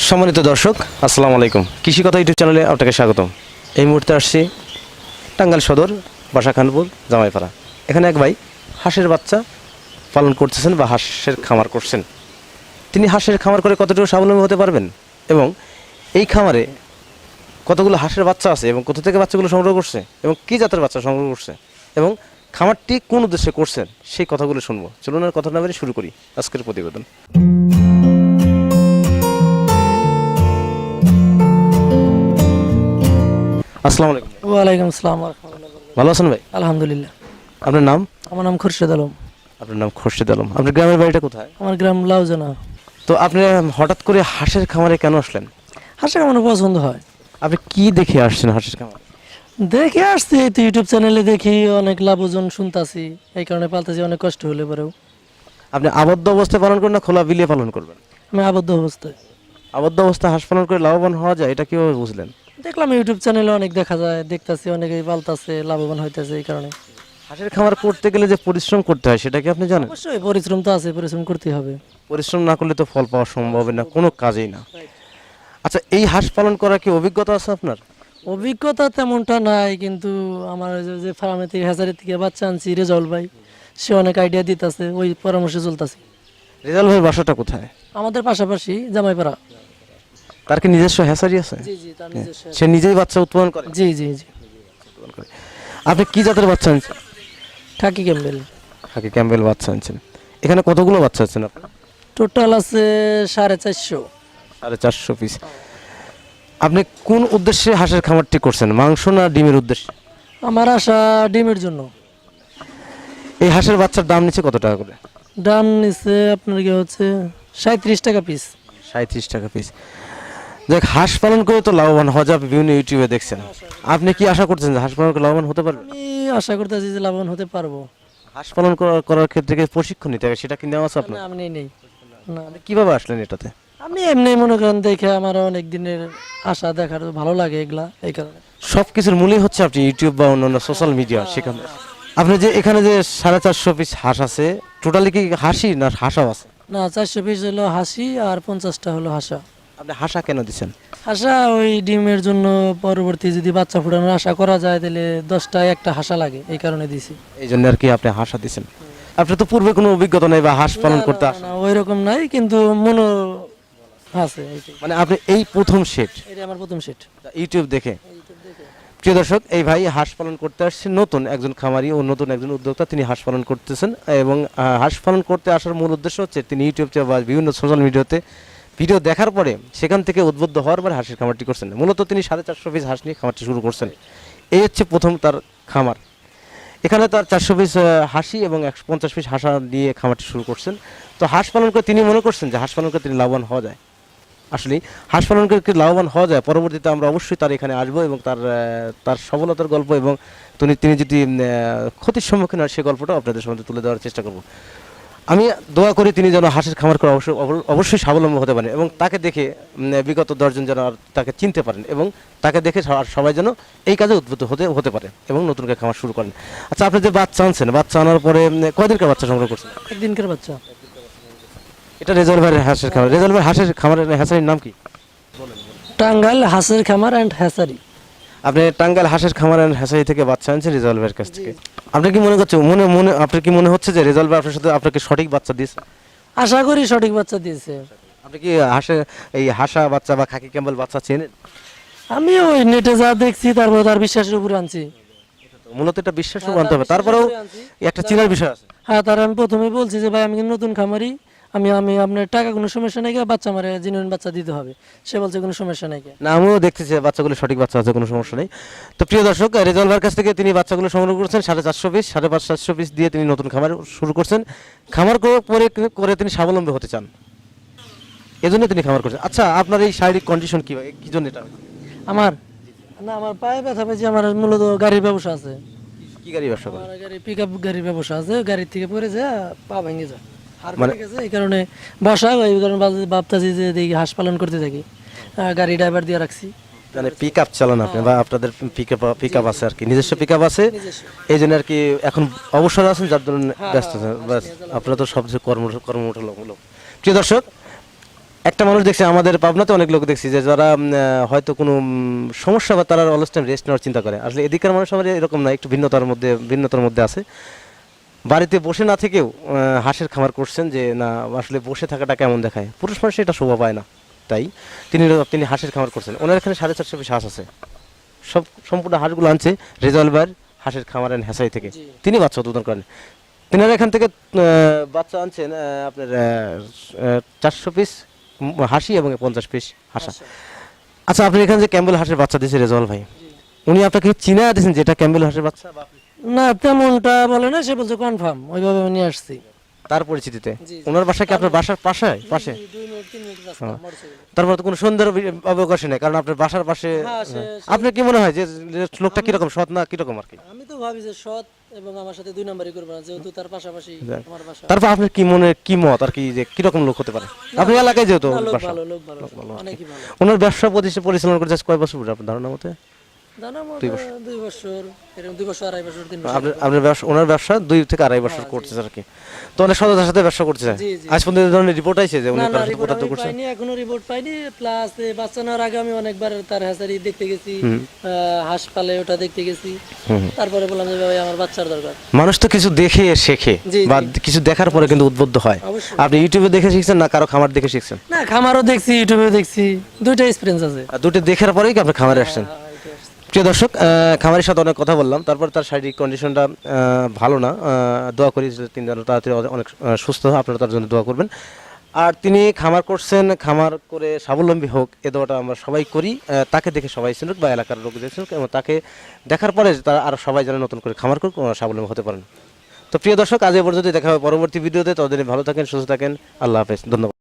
সম্মানিত দর্শক, আসসালামু আলাইকুম। কৃষি কথা ইউটিউব চ্যানেলে আপনাকে স্বাগতম। এই মুহূর্তে আসছি টাঙ্গাইল সদর বাসা খানপুর জামাইপাড়া। এখানে এক ভাই হাঁসের বাচ্চা পালন করতেছেন বা হাঁসের খামার করছেন। তিনি হাঁসের খামার করে কতটুকু স্বাবলম্বী হতে পারবেন এবং এই খামারে কতগুলো হাঁসের বাচ্চা আছে এবং কোথা থেকে বাচ্চাগুলো সংগ্রহ করছে এবং কী জাতের বাচ্চা সংগ্রহ করছে এবং খামারটি কোন উদ্দেশ্যে করছেন সেই কথাগুলো শুনবো। চলুন আর কথা না বলে শুরু করি আজকের প্রতিবেদন। আসসালামু আলাইকুম। ওয়ালাইকুম আসসালাম ওয়া রাহমাতুল্লাহ। ভালো আছেন ভাই? আলহামদুলিল্লাহ। আপনার নাম? আমার নাম খুরশেদ আলম। আপনার নাম খুরশেদ আলম। আপনার গ্রামের বাড়িটা কোথায়? আমার গ্রাম লাউজানা। তো আপনি হঠাৎ করে হাঁসের খামারে কেন আসলেন? হাঁসের আমার পছন্দ হয়। আপনি কি দেখে আসছেন হাঁসের খামারে? দেখে আসছি তো ইউটিউব চ্যানেলে দেখি অনেক লাভজন শুনতাছি, এই কারণে পালতেছি, অনেক কষ্ট হলে পরেও। আপনি আবদ্ধ অবস্থায় পালন করবেন না খোলা বিলে পালন করবেন? আমি আবদ্ধ অবস্থায়। আবদ্ধ অবস্থায় হাঁস পালন করে লাভবান হওয়া যায়, এটা কিভাবে বুঝলেন? দেখলাম ইউটিউব চ্যানেলে অনেক দেখা যায়, দেখতাছি অনেকেই পালতাছে, লাভবান হইতেছে, এই কারণে। হাঁসের খামার করতে গেলে যে পরিশ্রম করতে হয় সেটা কি আপনি জানেন? অবশ্যই পরিশ্রম তো আছে, পরিশ্রম করতেই হবে। পরিশ্রম না করলে তো ফল পাওয়া সম্ভব না, কোনো কাজেই না। আচ্ছা, এই হাঁস পালন করার কি অভিজ্ঞতা আছে আপনার? অভিজ্ঞতা তেমনটা নাই, কিন্তু আমার যে ফার্মে থেকে হ্যাচারি থেকে বাচ্চা আনছি রেজাউল ভাই, সে অনেক আইডিয়া দিতেছে, ওই পরামর্শে চলতেছি। রেজাল ভাইয়ের বাসাটা কোথায়? আমাদের পাশাপাশি জামাইপাড়া। তার কি নিজস্ব হ্যাচারি আছে? জি জি, তার নিজস্ব। সে নিজেই বাচ্চা উৎপাদন করে? জি জি জি। উৎপাদন করে। আপনি কি জাতের বাচ্চা আনছেন? ঠাকি ক্যাম্বেল। খাকি ক্যাম্বেল বাচ্চা আনছেন। এখানে কতগুলো বাচ্চা আছেন আপনি? টোটাল আছে 450। 450 পিস। আপনি কোন উদ্দেশ্যে হাঁসের খামারটি করছেন, মাংস না ডিমের উদ্দেশ্যে? আমার আশা ডিমের জন্য। এই হাঁসের বাচ্চার দাম নিচ্ছে কত টাকা করে? ডান নিচে আপনার কি হচ্ছে 37 টাকা পিস। 37 টাকা পিস। দেখ, হাঁস পালন করে তো লাভবান হওয়া যাবে, বিভিন্ন ইউটিউবে দেখছেন। আপনি কি আশা করছেন যে হাঁস পালন করে লাভবান হতে পারবেন? আমি আশা করতেছি যে লাভবান হতে পারবো। হাঁস পালন করার ক্ষেত্রে কি প্রশিক্ষণ নিতে হবে, সেটা কি নেওয়া আছে আপনার? না, আমি নেই। না, আপনি কিভাবে আসলেন এটাতে? আমি এমনি মনে করেন দেখে আমার অনেক দিনের আশা, দেখার ভালো লাগে এগুলা, এই কারণে। সব কিছুর মূলই হচ্ছে আপনি ইউটিউব বা অন্যান্য সোশ্যাল মিডিয়া, সেখানে আপনি যে এখানে যে 450 পিস হাঁস আছে, টোটালি কি হাসি না হাঁসাও আছে? না, 400 পিস হলো হাসি আর 50টা হলো হাসা। আপনি হাঁসা কেন দিচ্ছেন? হাসা ওই ডিমের জন্য, পরবর্তী যদি বাচ্চা ফুটানোর আশা করা যায় তাহলে 10টায় একটা হাসা লাগে, এই কারণে দিছি। এই জন্য আর কি আপনি হাঁসা দিচ্ছেন। আপনার তো পূর্বে কোনো অভিজ্ঞতা নেই বা হাঁস পালন করতে আসেন? না, ওই রকম নাই, কিন্তু মনে আছে এইটাই। মানে আপনি এই প্রথম সেট এটা আমার প্রথম সেট। ইউটিউব দেখে? প্রিয় দর্শক, এই ভাই হাঁস পালন করতে আসছে, নতুন একজন খামারি ও নতুন একজন উদ্যোক্তা। তিনি হাঁস পালন করতেছেন এবং হাঁস পালন করতে আসার মূল উদ্দেশ্য হচ্ছে তিনি ইউটিউব বা বিভিন্ন সোশ্যাল মিডিয়াতে ভিডিও দেখার পরে সেখান থেকে উদ্বুদ্ধ হওয়ার পরে হাঁসের খামারটি করছেন। মূলত তিনি 450 পিস হাঁস নিয়ে খামারটি শুরু করছেন। এই হচ্ছে প্রথম তার খামার। এখানে তার 400 পিস হাসি এবং 150 পিস হাঁসা দিয়ে খামারটি শুরু করছেন। তো হাঁস পালন করে তিনি মনে করছেন যে হাঁস পালন করে তিনি লাভবান হওয়া যায়। আসলে হাঁস পালন করে কি লাভবান হওয়া যায়, পরবর্তীতে আমরা অবশ্যই তার এখানে আসবো এবং তার সফলতার গল্প এবং তিনি যদি ক্ষতির সম্মুখীন হয় সেই গল্পটাও আপনাদের সামনে তুলে দেওয়ার চেষ্টা করব। আমি দোয়া করি তিনি যেন হাঁসের খামার করে অবশ্যই স্বাবলম্বী হতে পারেন এবং তাকে দেখে বিগত 10 জন যেন আর তাকে চিনতে পারেন এবং তাকে দেখে সবাই যেন এই কাজে উদ্বুদ্ধ হতে পারে এবং নতুন করে খামার শুরু করেন। আচ্ছা, আপনি যে বাচ্চা আনছেন, বাচ্চা আনার পরে কয়দিনকার বাচ্চা সংগ্রহ করছেন? একদিনকার বাচ্চা। এটা রেজাল্ট ভাইয়ের হাঁসের খামার। রেজাল্ট ভাই হাঁসের খামারের হ্যাচারির নাম কি? টাঙ্গাইল হাঁসের খামার অ্যান্ড হ্যাচারি। আপনি টাঙ্গাইল হাঁসের খামার এন্ড হ্যাচারি থেকে বাচ্চা আনছেন রেজাল্ট ভাইয়ের কাছ থেকে। আপনি কি মনে করছেন, আপনার কি মনে হচ্ছে যে রেজাল্ট ভাই আপনার সাথে আপনাকে সঠিক বাচ্চা দিয়েছে? আশা করি সঠিক বাচ্চা দিয়েছে। আপনি কি এই হাঁসা বাচ্চা বা খাকি ক্যাম্বেল বাচ্চা চেনেন? আমি ওই নেটে যা দেখছি, তারপর তার বিশ্বাসের উপরে আনছি। মূলত এটা বিশ্বাসও আনতে হবে, তারপরেও একটা চেনার বিষয় আছে। হ্যাঁ, তার আমি প্রথমে বলছি যে ভাই আমি কিন্তু নতুন খামারি, আমি আপনার টাকা কোনো সমস্যা নেই, বাচ্চা আমার জেনুইন বাচ্চা দিতে হবে। সে বলছে কোনো সমস্যা নেই। না, আমিও দেখতেছি বাচ্চাগুলো সঠিক বাচ্চা আছে, কোনো সমস্যা নেই। তো প্রিয় দর্শক, রেজাল্ট ভাইয়ের কাছ থেকে তিনি বাচ্চাগুলো সংগ্রহ করছেন 450 পিস, 550 পিস দিয়ে তিনি নতুন খামার শুরু করছেন। খামার করে তিনি স্বাবলম্বী হতে চান, এজন্য তিনি খামার করছেন। আচ্ছা, আপনার এই শারীরিক কন্ডিশন কি জন্য এটা? আমার আমার পায়ে ব্যথা পেয়েছে। আমার মূলত গাড়ির ব্যবসা আছে। কি গাড়ি ব্যবসা করেন? আমার গাড়ি পিকআপ গাড়ির ব্যবসা আছে। গাড়ির থেকে পড়ে যায়, পা ভেঙে যায়, মানে এই কারণে বসা, এই কারণে ভাবতেছি যে দেখি হাঁস পালন করতে থাকি। গাড়ি ড্রাইভার দিয়ে রাখছি। মানে পিকআপ চালান আপনি বা আপনাদের পিকআপ আছে আর কি, নিজস্ব পিকআপ আছে, এই জন্য আর কি এখন অবসর আছেন, যার জন্য ব্যস্ত আছেন। আপনারা তো সব কিছু কর্মমূলক। প্রিয় দর্শক, একটা মানুষ দেখছি আমাদের পাবনাতে অনেক লোক দেখছি যে যারা হয়তো কোনো সমস্যা বা তারা অলস টাইম রেস্ট নেওয়ার চিন্তা করে, আসলে এদিকের মানুষ আমার এরকম না, একটু ভিন্নতার মধ্যে আছে। বাড়িতে বসে না থেকেও হাঁসের খামার করছেন, যে না আসলে বসে থাকাটা কেমন দেখায়, পুরুষ মানুষ এটা শোভা পায় না, তাই তিনি হাঁসের খামার করছেন। ওনার এখানে 450 পিস হাঁস আছে, সম্পূর্ণ হাঁসগুলো আনছে রেজাউল ভাইয়ের হাঁসের খামার এন্ড হ্যাসারি থেকে। জি। তিনি বাচ্চা উৎপাদন করেন, তিনারা এখান থেকে বাচ্চা আনছেন আপনার 400 পিস হাসি এবং 50 পিস হাঁসা। আচ্ছা, আপনি এখানে যে ক্যাম্বেল হাঁসের বাচ্চা দিয়েছে রেজাউল ভাই, উনি আপনাকে চিনা দিয়েছেন যে এটা ক্যাম্বেল হাঁসের বাচ্চা, বা আপনি না তেমনটা বলে না, সে বলছে কনফার্ম, ওইভাবে আমি নিয়ে আসছি। তার পরিচিতিতে? জি, জি। ওনার বাসা কি আপনার বাসার পাশে? 2 মিনিট 3 মিনিট রাস্তা মোটরসাইকেল। তারপর তো কোনো সুন্দর অবকাশ নেই, কারণ আপনার বাসার পাশে। হ্যাঁ, আপনার কি মনে হয় যে যে লোকটা কিরকম, সৎ না কিরকম আর কি? আমি তো ভাবি যে সৎ, এবং আমার সাথে 2 নাম্বারই করবে না, যেহেতু তার পাশাপাশি আমার বাসা। তারপর আপনার কি মত আর কি, যে কিরকম লোক হতে পারে আপনার এলাকায় যেহেতু না, লোক বাসা? ভালো, লোক ভালো, অনেকই ভালো। ওনার ব্যবসা পরিচালনা করতে আজ কয় বছর পরে আপনার ধারণা মতে? জানা মতো 2 বছর, এরকম 2 বছর 2.5 বছর 3 বছর। আপনার ব্যবসা, ওনার ব্যবসা 2 থেকে 2.5 বছর করতেছে আর কি। তো অনেক সততার সাথে ব্যবসা করতেছে। জি, জি। আজ পর্যন্ত এই ধরনের রিপোর্ট আইছে যে উনি না, কারোর সাথে রিপোর্ট প্রতারণা আমি করছেন? পাইনি, এখনো রিপোর্ট পাইনি। প্লাস বাচ্চা নেওয়ার আগে আমি অনেকবার তার হ্যাচারি দেখতে গেছি, হাঁস পালে ওটা দেখতে গেছি। তারপরে বললাম যে ভাই আমার বাচ্চার দরকার। মানুষ তো কিছু দেখে শেখে, জি, বা কিছু দেখার পরে কিন্তু উদ্বুদ্ধ হয়। অবশ্যই। আপনি ইউটিউবে দেখে শিখছেন না কারো খামার দেখে শিখছেন? না, খামারও দেখছি, ইউটিউবেও দেখছি, দুইটা এক্সপিরিয়েন্স আছে। আর দুটো দেখার পরেই কি আপনি খামারে আসছেন? হ্যাঁ, এটা আসছে। প্রিয় দর্শক, খামারের সাথে অনেক কথা বললাম, তারপর তার শারীরিক কন্ডিশনটা ভালো না। দোয়া করি যে তিনি যেন তাড়াতাড়ি অনেক সুস্থ হয়, আপনারা তার জন্য দোয়া করবেন। আর তিনি খামার করছেন, খামার করে স্বাবলম্বী হোক, এ দোয়াটা আমরা সবাই করি। তাকে দেখে সবাই চিনুক, বা এলাকার লোক দেখুক, এবং তাকে দেখার পরে তারা আরও সবাই যেন নতুন করে খামার করুক, স্বাবলম্বী হতে পারেন। তো প্রিয় দর্শক, আজ এ পর্যন্ত, দেখা হবে পরবর্তী ভিডিওতে। ততদিন ভালো থাকেন, সুস্থ থাকেন, আল্লাহ হাফেজ, ধন্যবাদ।